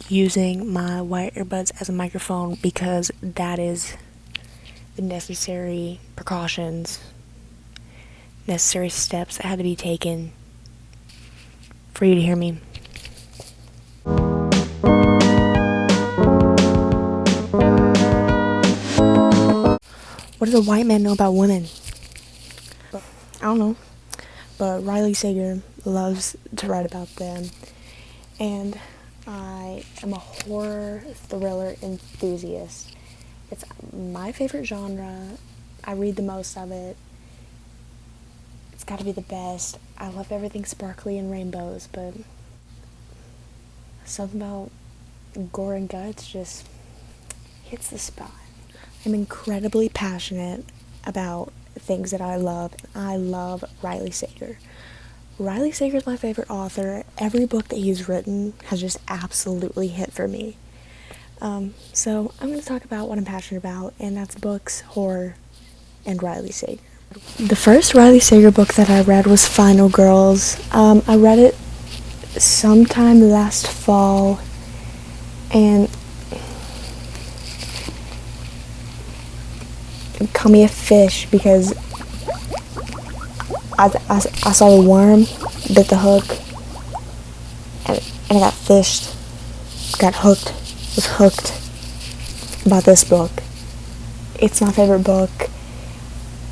using my white earbuds as a microphone because that is the necessary precautions, necessary steps that had to be taken for you to hear me. What does a white man know about women? I don't know. But Riley Sager loves to write about them. And I am a horror thriller enthusiast. It's my favorite genre. I read the most of it. It's got to be the best. I love everything sparkly and rainbows, but something about gore and guts just hits the spot. I'm incredibly passionate about things that I love. I love Riley Sager. Riley Sager's my favorite author. Every book that he's written has just absolutely hit for me. So I'm going to talk about what I'm passionate about, and that's books, horror, and Riley Sager. The first Riley Sager book that I read was Final Girls. I read it sometime last fall, and call me a fish because I saw the worm, bit the hook, and I got fished, got hooked, was hooked by this book. It's my favorite book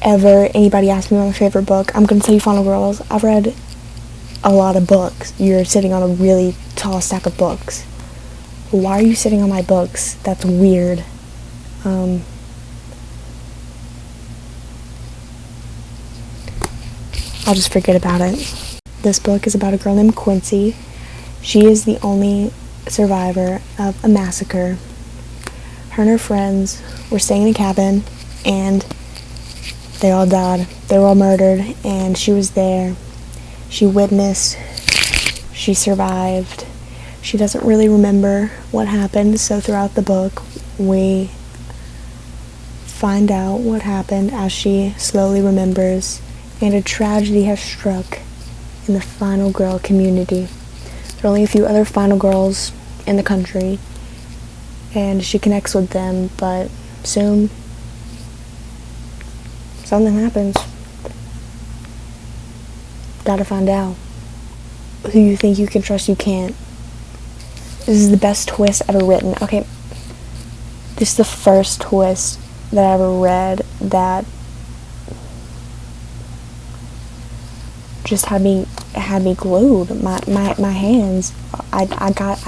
ever. Anybody asks me my favorite book, I'm going to tell you Final Girls. I've read a lot of books. You're sitting on a really tall stack of books. Why are you sitting on my books? That's weird. I'll just forget about it. This book is about a girl named Quincy. She is the only survivor of a massacre. Her and her friends were staying in a cabin, and they all died. They were all murdered, and she was there. She witnessed. She survived. She doesn't really remember what happened, so throughout the book, we find out what happened as she slowly remembers. And a tragedy has struck in the Final Girl community. There are only a few other Final Girls in the country, and she connects with them, but soon something happens. Gotta find out. Who you think you can trust, you can't. This is the best twist ever written. Okay, this is the first twist that I ever read that just had me glued. My hands. I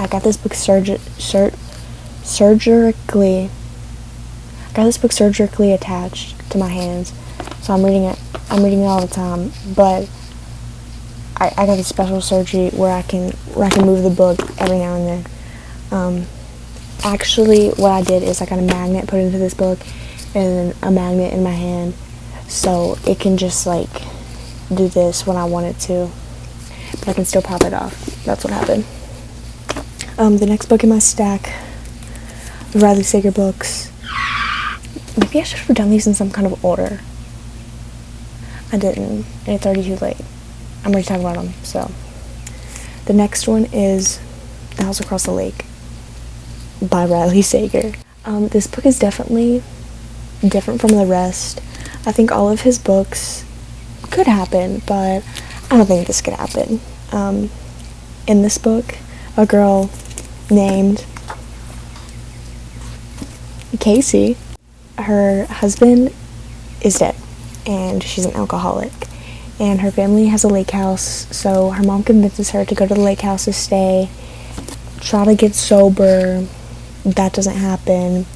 got this book surgically. I got this book surgically attached to my hands, so I'm reading it all the time. But I got a special surgery where I can move the book every now and then. Actually, what I did is I got a magnet put into this book, and then a magnet in my hand, so it can just like do this when I want it to, but I can still pop it off. That's what happened. The next book in my stack, the Riley Sager books. Maybe I should have done these in some kind of order. I didn't, and it's already too late. I'm ready to talk about them. So, the next one is The House Across the Lake by Riley Sager. This book is definitely different from the rest. I think all of his books could happen, but I don't think this could happen. In this book, a girl named Casey, her husband is dead, and she's an alcoholic, and her family has a lake house, so her mom convinces her to go to the lake house to stay, try to get sober. That doesn't happen,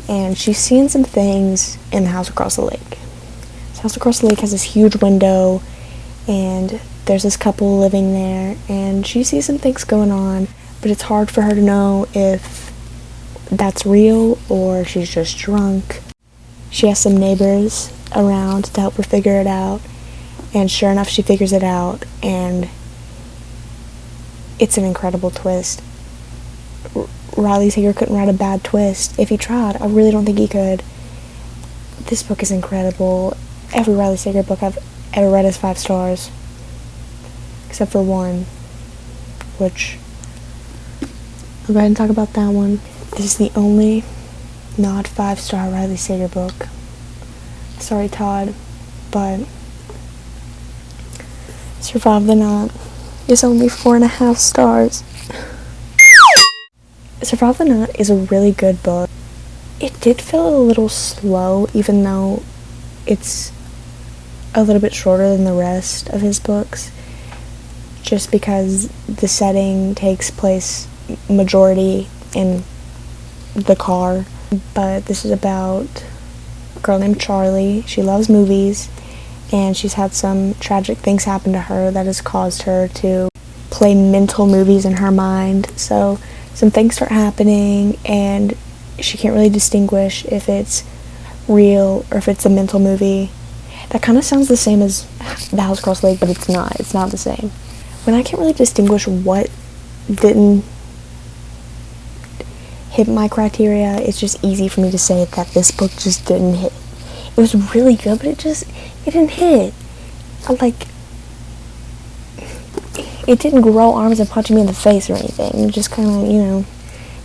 and she's seeing some things in the house across the lake. House across the lake has this huge window, and there's this couple living there, and she sees some things going on, but it's hard for her to know if that's real or she's just drunk. She has some neighbors around to help her figure it out, and sure enough, she figures it out, and it's an incredible twist. Riley Sager couldn't write a bad twist. If he tried, I really don't think he could. This book is incredible. Every Riley Sager book I've ever read is 5 stars, except for one, which I'll go ahead and talk about that one. This is the only not 5-star Riley Sager book. Sorry, Todd, but Survive the Knot is only 4.5 stars. Survive the Knot is a really good book. It did feel a little slow, even though it's a little bit shorter than the rest of his books, just because the setting takes place majority in the car. But this is about a girl named Charlie. She loves movies, and she's had some tragic things happen to her that has caused her to play mental movies in her mind. So some things start happening, and she can't really distinguish if it's real or if it's a mental movie. That kind of sounds the same as The House Across the Lake, but it's not. It's not the same. When I can't really distinguish what didn't hit my criteria, it's just easy for me to say that this book just didn't hit. It was really good, but it didn't hit. It didn't grow arms and punch me in the face or anything. It just kind of,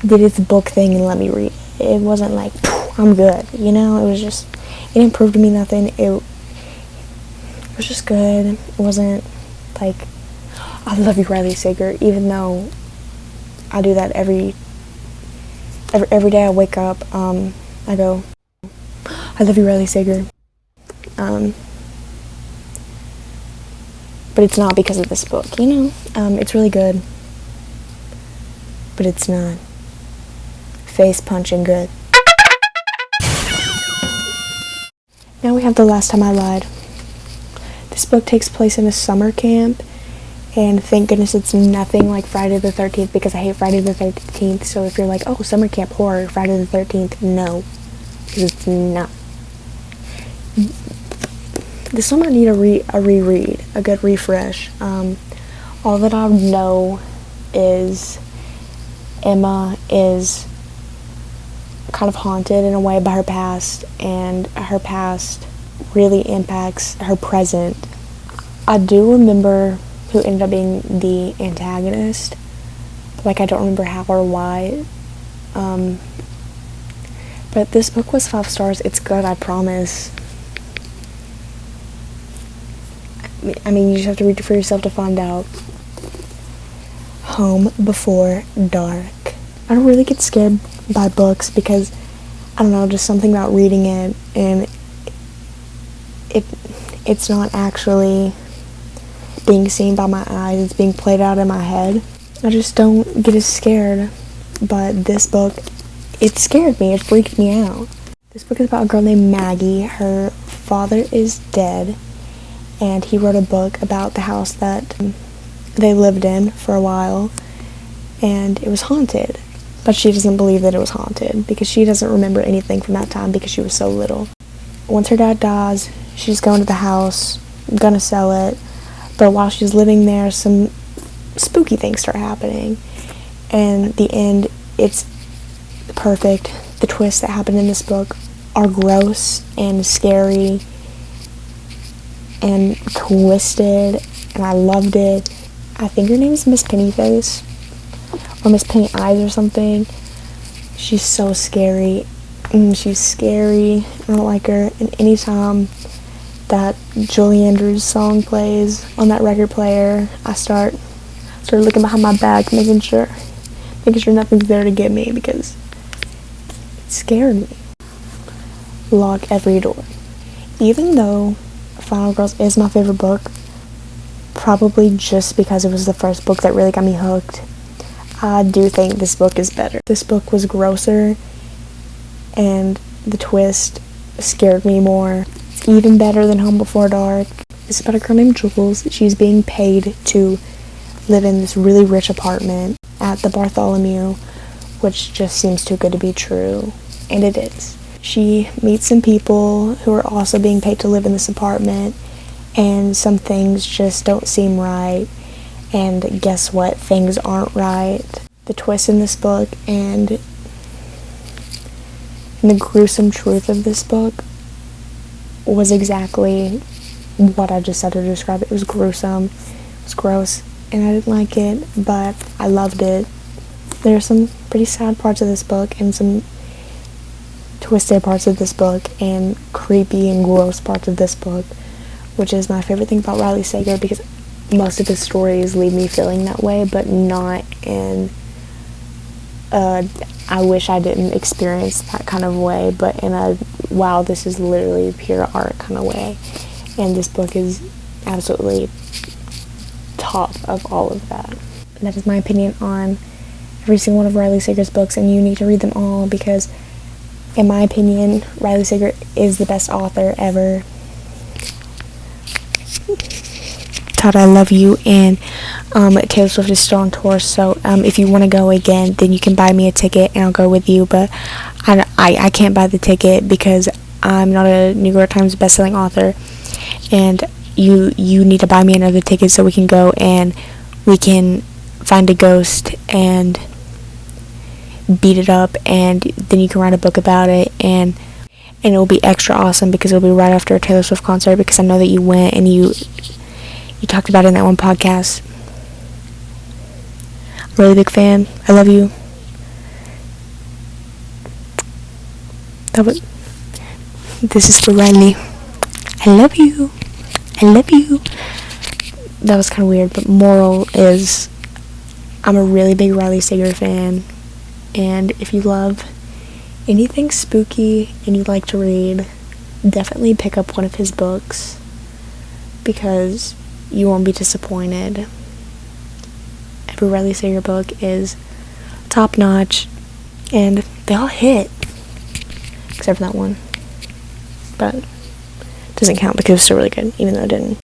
did its book thing and let me read. It wasn't like, I'm good, It was just, it didn't prove to me nothing. It was just good. It wasn't like, I love you, Riley Sager, even though I do that every day I wake up. I go, I love you, Riley Sager. But it's not because of this book, it's really good, but it's not face punching good. Now we have The Last Time I Lied. This book takes place in a summer camp, and thank goodness it's nothing like Friday the 13th, because I hate Friday the 13th. So if you're like, oh, summer camp horror, Friday the 13th, no, because it's not. This one might need a reread, a good refresh. All that I know is Emma is kind of haunted in a way by her past, and her past really impacts her present. I do remember who ended up being the antagonist. I don't remember how or why. But this book was 5 stars. It's good, I promise. I mean, you just have to read it for yourself to find out. Home Before Dark. I don't really get scared by books because, I don't know, just something about reading it, and it's not actually being seen by my eyes, it's being played out in my head. I just don't get as scared. But this book, it scared me, it freaked me out. This book is about a girl named Maggie. Her father is dead, and he wrote a book about the house that they lived in for a while, and it was haunted. But she doesn't believe that it was haunted because she doesn't remember anything from that time because she was so little. Once her dad dies, she's going to the house, gonna sell it, but while she's living there, some spooky things start happening. And the end, it's perfect. The twists that happen in this book are gross and scary and twisted, and I loved it. I think her name is Miss Pennyface or Miss Penny Eyes or something. She's so scary. She's scary. I don't like her. And anytime that Julie Andrews song plays on that record player, I start looking behind my back, making sure nothing's there to get me, because it scared me. Lock every door. Even though Final Girls is my favorite book, probably just because it was the first book that really got me hooked, I do think this book is better. This book was grosser, and the twist scared me more. It's even better than Home Before Dark. It's about a girl named Jules. She's being paid to live in this really rich apartment at the Bartholomew, which just seems too good to be true, and it is. She meets some people who are also being paid to live in this apartment, and some things just don't seem right, and guess what? Things aren't right. The twist in this book and the gruesome truth of this book was exactly what I just said to describe it. It was gruesome, it was gross, and I didn't like it, but I loved it. there are some pretty sad parts of this book and some twisted parts of this book and creepy and gross parts of this book, which is my favorite thing about Riley Sager, because most of his stories leave me feeling that way, but not in I wish I didn't experience that kind of way, but in a wow, this is literally pure art kind of way. And this book is absolutely top of all of that. That is my opinion on every single one of Riley Sager's books, and you need to read them all because, in my opinion, Riley Sager is the best author ever. Todd, I love you, and Taylor Swift is still on tour, so if you want to go again, then you can buy me a ticket and I'll go with you, but I can't buy the ticket because I'm not a New York Times bestselling author, and you need to buy me another ticket so we can go and we can find a ghost and beat it up, and then you can write a book about it, and it will be extra awesome because it'll be right after a Taylor Swift concert, because I know that you went and you talked about it in that one podcast. I'm a really big fan. I love you. This is for Riley. I love you. I love you. That was kind of weird, but moral is I'm a really big Riley Sager fan, and if you love anything spooky and you like to read, definitely pick up one of his books because you won't be disappointed. Every Riley Sager book is top notch, and they all hit, except for that one, but it doesn't count because it was still really good, even though it didn't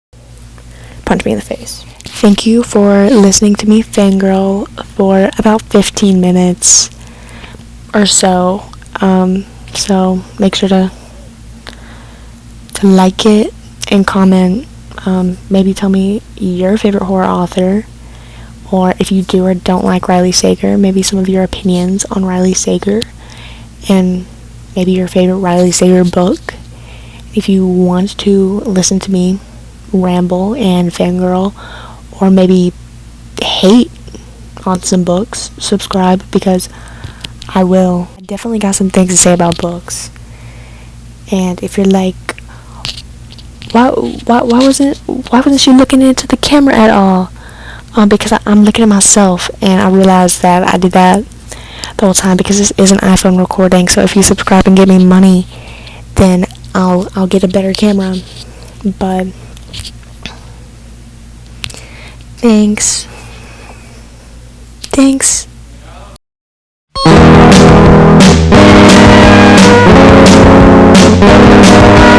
punch me in the face. Thank you for listening to me fangirl for about 15 minutes or so. So make sure to like it and comment. Maybe tell me your favorite horror author, or if you do or don't like Riley Sager, maybe some of your opinions on Riley Sager, and maybe your favorite Riley Sager book. If you want to listen to me ramble and fangirl, or maybe hate on some books, subscribe because I will. I definitely got some things to say about books. And if you're like, why wasn't she looking into the camera at all? Because I'm looking at myself, and I realized that I did that the whole time because this is an iPhone recording. So if you subscribe and give me money, then I'll get a better camera. But thanks.